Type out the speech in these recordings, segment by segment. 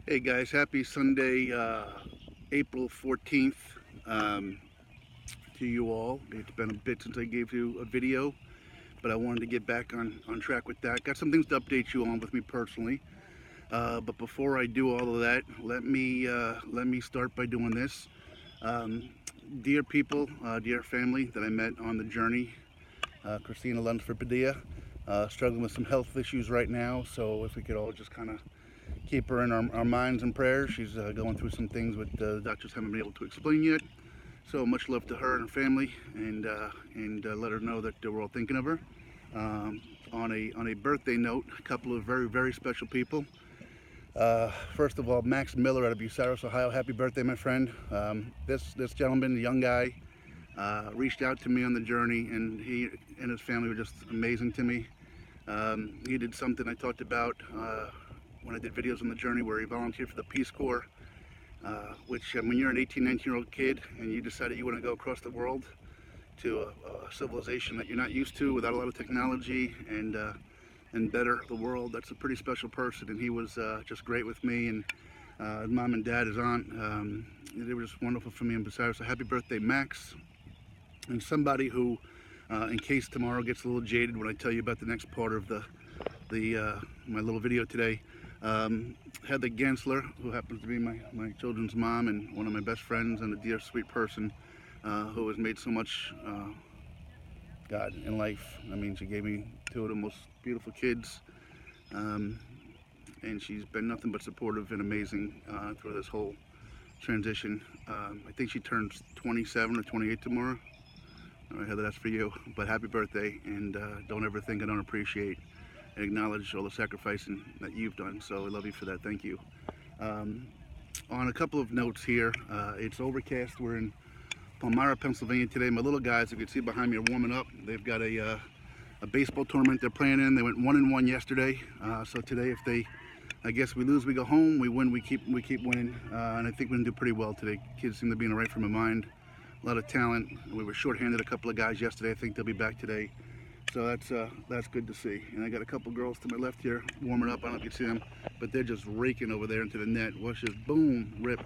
Hey guys, happy Sunday, April 14th, to you all. It's been a bit since I gave you a video, but I wanted to get back on track with that. Got some things to update you on with me personally. But before I do all of that, let me start by doing this. Um, Dear people, dear family that I met on the journey, Christina Padilla, struggling with some health issues right now. So if we could all just kind of keep her in our minds and prayers. She's going through some things that the doctors haven't been able to explain yet. So much love to her and her family, and let her know that we're all thinking of her. Um, on a birthday note, a couple of very special people. First of all, Max Miller out of Bucyrus, Ohio. Happy birthday, my friend. This gentleman, the young guy, reached out to me on the journey, and he and his family were just amazing to me. He did something I talked about when I did videos on the journey, where he volunteered for the Peace Corps, which when you're an 18, 19-year-old kid and you decided you want to go across the world to a civilization that you're not used to, without a lot of technology, and better the world, that's a pretty special person. And he was just great with me, and his mom and dad, his aunt, they were just wonderful for me and Bucyrus. So happy birthday, Max. And somebody who, in case tomorrow gets a little jaded when I tell you about the next part of my little video today, Heather Gensler, who happens to be my children's mom and one of my best friends and a dear, sweet person, who has made so much, God, in life. I mean, she gave me two of the most beautiful kids, um, and she's been nothing but supportive and amazing through this whole transition. I think she turns 27 or 28 tomorrow. All right, Heather, that's for you. But happy birthday, and don't ever think I don't appreciate and acknowledge all the sacrificing that you've done. So I love you for that. Thank you. Um, on a couple of notes here, it's overcast. We're in Palmyra, Pennsylvania today. My little guys, you can see behind me, are warming up. They've got a baseball tournament they're playing in. They went 1-1 yesterday. So today, if they, I guess we lose, we go home. We win, we keep winning. And I think we're gonna do pretty well today. Kids seem to be in the right frame of mind. A lot of talent. We were shorthanded a couple of guys yesterday. I think they'll be back today. So that's good to see. And I got a couple girls to my left here warming up. I don't know if you see them, but they're just raking over there into the net. Watch this, boom, rip.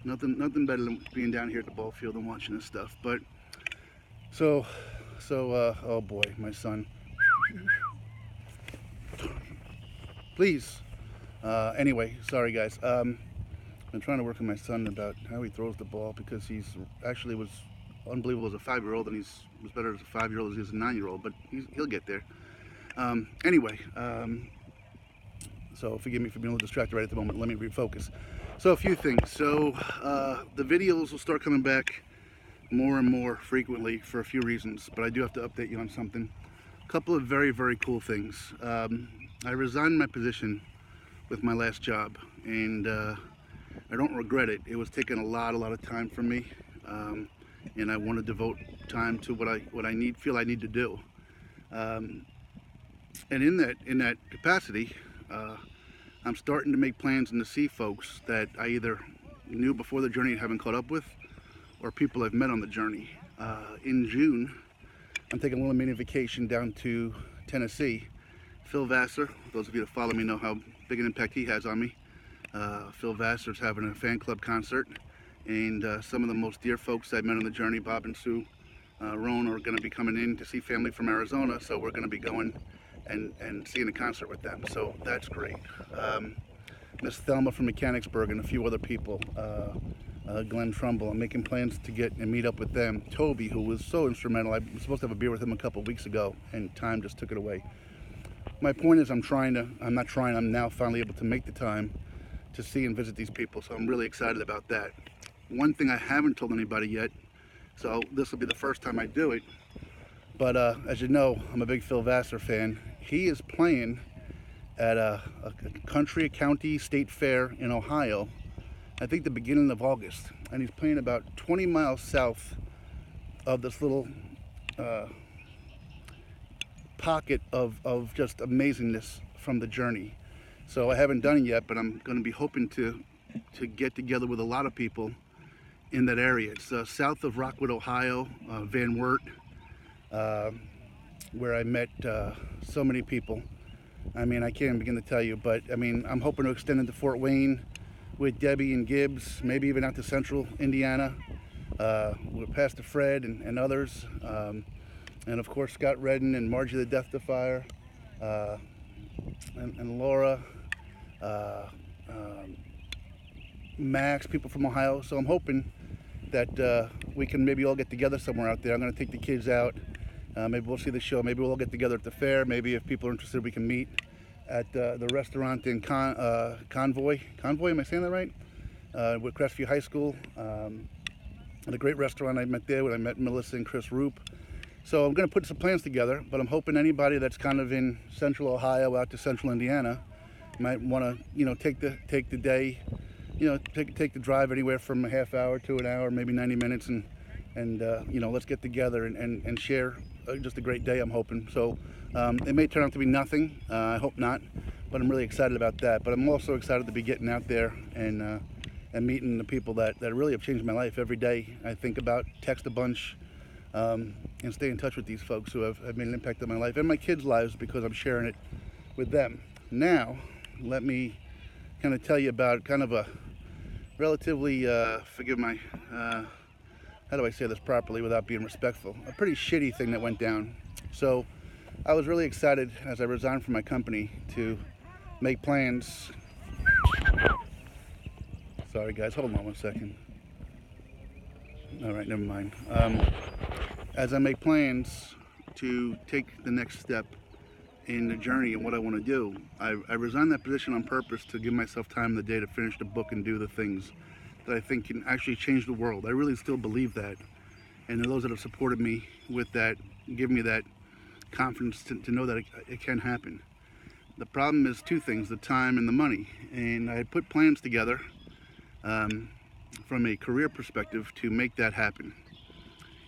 Nothing better than being down here at the ball field and watching this stuff. But oh boy, my son. Please. Anyway, sorry guys. I'm trying to work with my son about how he throws the ball, because he's actually was unbelievable as a 5-year-old, and he's was better as a 5-year-old as he is a 9-year-old, but he'll get there. Anyway, so forgive me for being a little distracted right at the moment. Let me refocus. So a few things. So the videos will start coming back more and more frequently for a few reasons, but I do have to update you on something. A couple of very cool things. I resigned my position with my last job, and I don't regret it. It was taking a lot of time from me, and I want to devote time to what I feel I need to do. And in that capacity, I'm starting to make plans and to see folks that I either knew before the journey and haven't caught up with, or people I've met on the journey. In June, I'm taking a little mini vacation down to Tennessee. Phil Vassar, those of you that follow me know how big an impact he has on me. Phil Vassar's having a fan club concert, and some of the most dear folks I've met on the journey, Bob and Sue Roan, are going to be coming in to see family from Arizona, so we're going to be going and seeing a concert with them, so that's great. Miss Thelma from Mechanicsburg and a few other people, Glenn Trumbull, I'm making plans to get and meet up with them. Toby, who was so instrumental, I was supposed to have a beer with him a couple weeks ago, and time just took it away. My point is, I'm now finally able to make the time to see and visit these people, so I'm really excited about that. One thing I haven't told anybody yet, so this will be the first time I do it, but as you know, I'm a big Phil Vassar fan. He is playing at a country, county, state fair in Ohio, I think the beginning of August, and he's playing about 20 miles south of this little pocket of just amazingness from the journey. So I haven't done it yet, but I'm going to be hoping to get together with a lot of people in that area. It's south of Rockwood, Ohio, Van Wert, where I met so many people. I mean, I can't begin to tell you, but I mean, I'm hoping to extend into Fort Wayne, with Debbie and Gibbs, maybe even out to central Indiana, with Pastor Fred and others, and of course Scott Redden and Margie the Death Defier, and Laura, Max, people from Ohio. So I'm hoping that we can maybe all get together somewhere out there. I'm going to take the kids out. Maybe we'll see the show. Maybe we'll all get together at the fair. Maybe if people are interested, we can meet at the restaurant in Convoy. Convoy, am I saying that right? With Crestview High School. At a great restaurant I met there when I met Melissa and Chris Roop. So I'm going to put some plans together, but I'm hoping anybody that's kind of in central Ohio out to central Indiana might want to, take the day, take the drive anywhere from a half hour to an hour, maybe 90 minutes, and let's get together and share just a great day, I'm hoping. So it may turn out to be nothing, I hope not, but I'm really excited about that. But I'm also excited to be getting out there and meeting the people that really have changed my life. Every day I think about, text a bunch, and stay in touch with these folks who have made an impact on my life and my kids' lives, because I'm sharing it with them. Now, let me kind of tell you about kind of a relatively, forgive my, how do I say this properly without being respectful, a pretty shitty thing that went down. So I was really excited as I resigned from my company to make plans. Sorry guys, hold on one second. All right, never mind. As I make plans to take the next step in the journey and what I want to do, I resigned that position on purpose to give myself time in the day to finish the book and do the things that I think can actually change the world. I really still believe that. And those that have supported me with that give me that confidence to know that it can happen. The problem is two things, the time and the money. And I had put plans together from a career perspective to make that happen.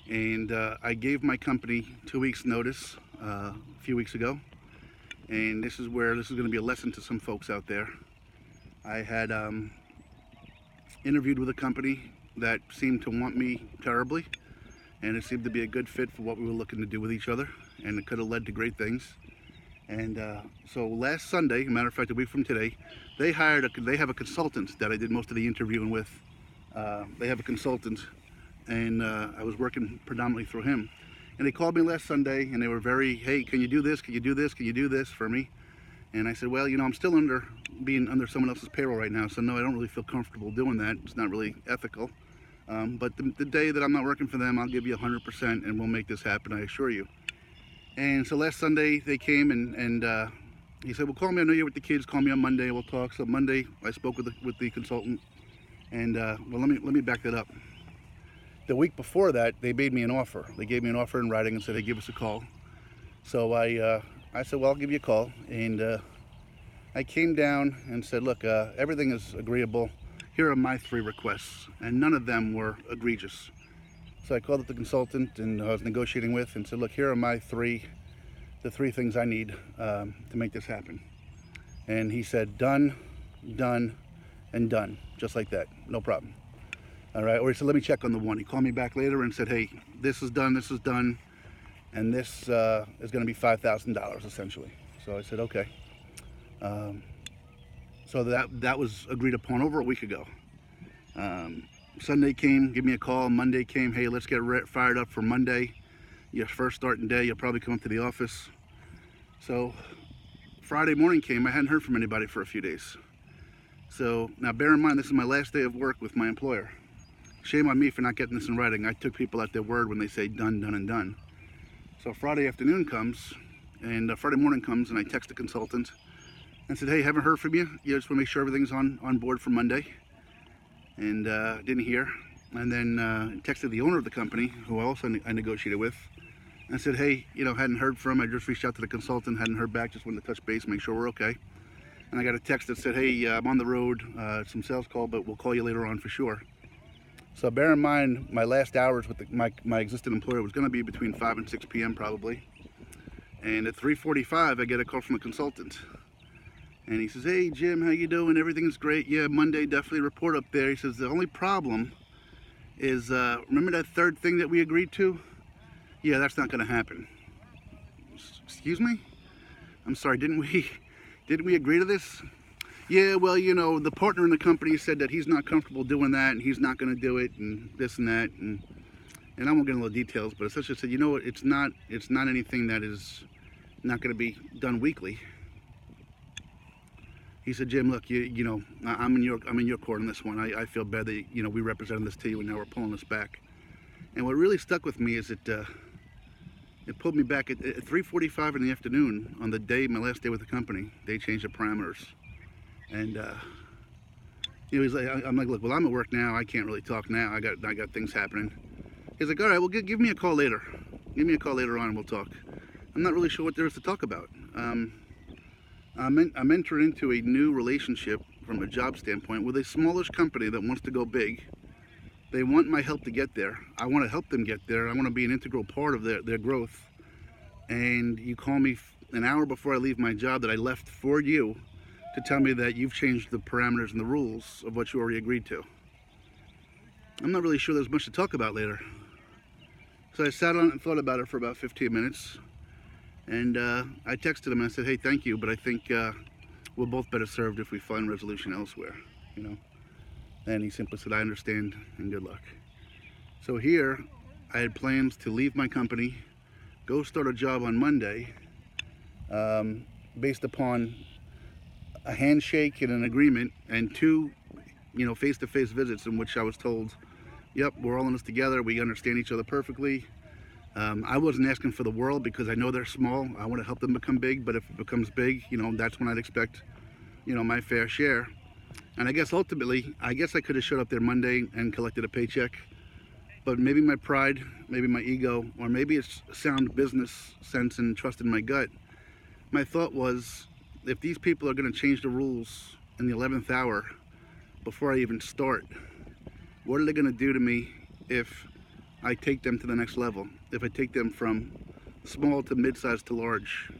And I gave my company 2 weeks notice a few weeks ago. And this is going to be a lesson to some folks out there. I had interviewed with a company that seemed to want me terribly, and it seemed to be a good fit for what we were looking to do with each other, and it could have led to great things. And so last Sunday, a matter of fact, a week from today, they have a consultant that I did most of the interviewing with. They have a consultant, and I was working predominantly through him. And they called me last Sunday, and they were very, hey, can you do this? Can you do this? Can you do this for me? And I said, well, I'm still being under someone else's payroll right now, so no, I don't really feel comfortable doing that. It's not really ethical. But the day that I'm not working for them, I'll give you 100%, and we'll make this happen, I assure you. And so last Sunday, they came, and he said, well, call me. I know you're with the kids. Call me on Monday, we'll talk. So Monday, I spoke with the consultant. And, well, let me back that up. The week before that, they made me an offer. They gave me an offer in writing and said, hey, give us a call. So I said, well, I'll give you a call. And I came down and said, look, everything is agreeable. Here are my 3 requests. And none of them were egregious. So I called up the consultant and I was negotiating with and said, look, here are the 3 things I need to make this happen. And he said, done, done, and done. Just like that. No problem. All right, or he said, let me check on the one. He called me back later and said, hey, this is done, and this is going to be $5,000 essentially. So I said, okay. So that was agreed upon over a week ago. Sunday came, give me a call. Monday came, hey, let's get fired up for Monday. Your first starting day, you'll probably come up to the office. So Friday morning came, I hadn't heard from anybody for a few days. So now bear in mind, this is my last day of work with my employer. Shame on me for not getting this in writing. I took people at their word when they say done, done, and done. So Friday afternoon comes, and Friday morning comes, and I text the consultant and said, hey, haven't heard from you. You just want to make sure everything's on board for Monday. And didn't hear. And then texted the owner of the company, who I negotiated with, and said, hey, hadn't heard from. I just reached out to the consultant, hadn't heard back, just wanted to touch base, make sure we're okay. And I got a text that said, hey, I'm on the road, some sales call, but we'll call you later on for sure. So bear in mind, my last hours with my existing employer was going to be between 5 and 6 p.m. probably. And at 3:45, I get a call from a consultant. And he says, hey, Jim, how you doing? Everything's great. Yeah, Monday, definitely report up there. He says, the only problem is, remember that 3rd thing that we agreed to? Yeah, that's not going to happen. Excuse me? I'm sorry, didn't we agree to this? Yeah, well, you know, the partner in the company said that he's not comfortable doing that, and he's not going to do it, and this and that, and I won't get into the details, but essentially said, you know what, it's not anything that is not going to be done weekly. He said, Jim, look, you know, I'm in your court on this one. I feel bad that, you know, we represented this to you, and now we're pulling this back. And what really stuck with me is it pulled me back at 3:45 in the afternoon on the day, my last day with the company. They changed the parameters, and you know, he's like, I'm like, look, well, I'm at work now. I can't really talk now. I got things happening. He's like, all right, well, give me a call later. Give me a call later on, and we'll talk. I'm not really sure what there is to talk about. I'm entering into a new relationship from a job standpoint with a smallish company that wants to go big. They want my help to get there. I want to help them get there. I want to be an integral part of their growth. And you call me an hour before I leave my job that I left for you to tell me that you've changed the parameters and the rules of what you already agreed to. I'm not really sure there's much to talk about later. So I sat on it and thought about it for about 15 minutes. And I texted him and I said, hey, thank you, but I think we're both better served if we find resolution elsewhere, you know. And he simply said, I understand, and good luck. So here, I had plans to leave my company, go start a job on Monday, based upon a handshake and an agreement, and 2, you know, face-to-face visits in which I was told, yep, we're all in this together, we understand each other perfectly. I wasn't asking for the world because I know they're small. I want to help them become big, but if it becomes big, you know, that's when I'd expect, you know, my fair share. And I guess ultimately, I could have showed up there Monday and collected a paycheck, but maybe my pride, maybe my ego, or maybe it's sound business sense and trust in my gut. My thought was, if these people are going to change the rules in the 11th hour before I even start, what are they going to do to me if I take them to the next level? If I take them from small to mid-sized to large?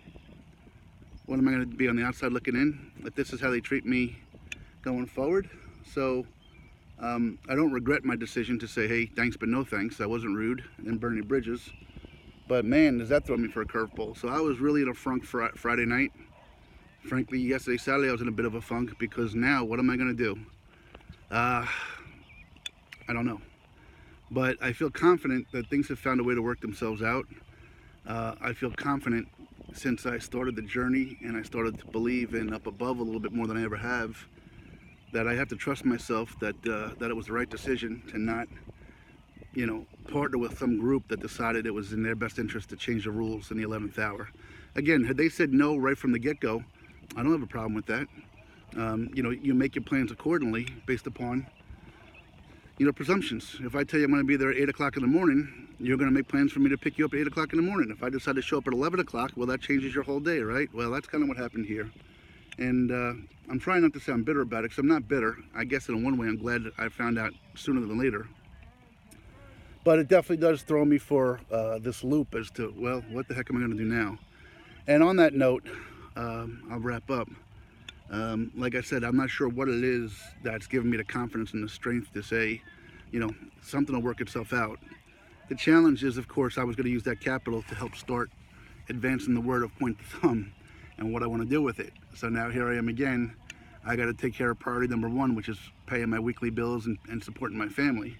What am I going to be on the outside looking in? If this is how they treat me going forward? So I don't regret my decision to say, hey, thanks but no thanks. I wasn't rude and burn any bridges. But man, does that throw me for a curveball. So I was really in a funk Friday night. Frankly, yesterday, Saturday, I was in a bit of a funk because now what am I going to do? I don't know. But I feel confident that things have found a way to work themselves out. I feel confident since I started the journey and I started to believe in up above a little bit more than I ever have, that I have to trust myself that it was the right decision to not, you know, partner with some group that decided it was in their best interest to change the rules in the 11th hour. Again, had they said no right from the get-go, I don't have a problem with that. You know, you make your plans accordingly based upon, you know, presumptions. If I tell you I'm going to be there at 8 o'clock in the morning, you're going to make plans for me to pick you up at 8 o'clock in the morning. If I decide to show up at 11 o'clock, well, that changes your whole day, right? Well, that's kind of what happened here. And I'm trying not to sound bitter about it, because I'm not bitter. I guess in one way I'm glad I found out sooner than later. But it definitely does throw me for this loop as to, well, what the heck am I going to do now? And on that note, I'll wrap up. Like I said, I'm not sure what it is that's given me the confidence and the strength to say, you know, something will work itself out. The challenge is, of course, I was going to use that capital to help start advancing the word of point to thumb and what I want to do with it. So now here I am again. I got to take care of priority number 1, which is paying my weekly bills and supporting my family.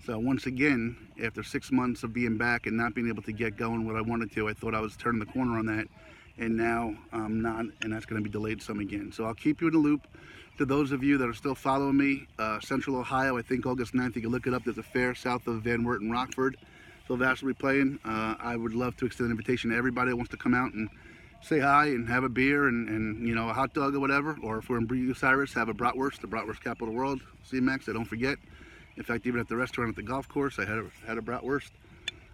So once again, after 6 months of being back and not being able to get going what I wanted to, I thought I was turning the corner on that. And now I'm not, and that's going to be delayed some again. So I'll keep you in the loop. To those of you that are still following me, Central Ohio, I think August 9th, you can look it up. There's a fair south of Van Wert and Rockford. Sylvester will be playing. I would love to extend an invitation to everybody that wants to come out and say hi and have a beer and you know, a hot dog or whatever. Or if we're in Buenos Aires, have a bratwurst, the bratwurst capital of the world. See, Max, I don't forget. In fact, even at the restaurant at the golf course, I had a bratwurst.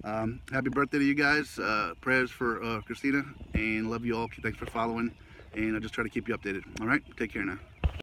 Happy birthday to you guys. Prayers for Christina, and love you all. Thanks for following, and I'll just try to keep you updated. All right, take care now.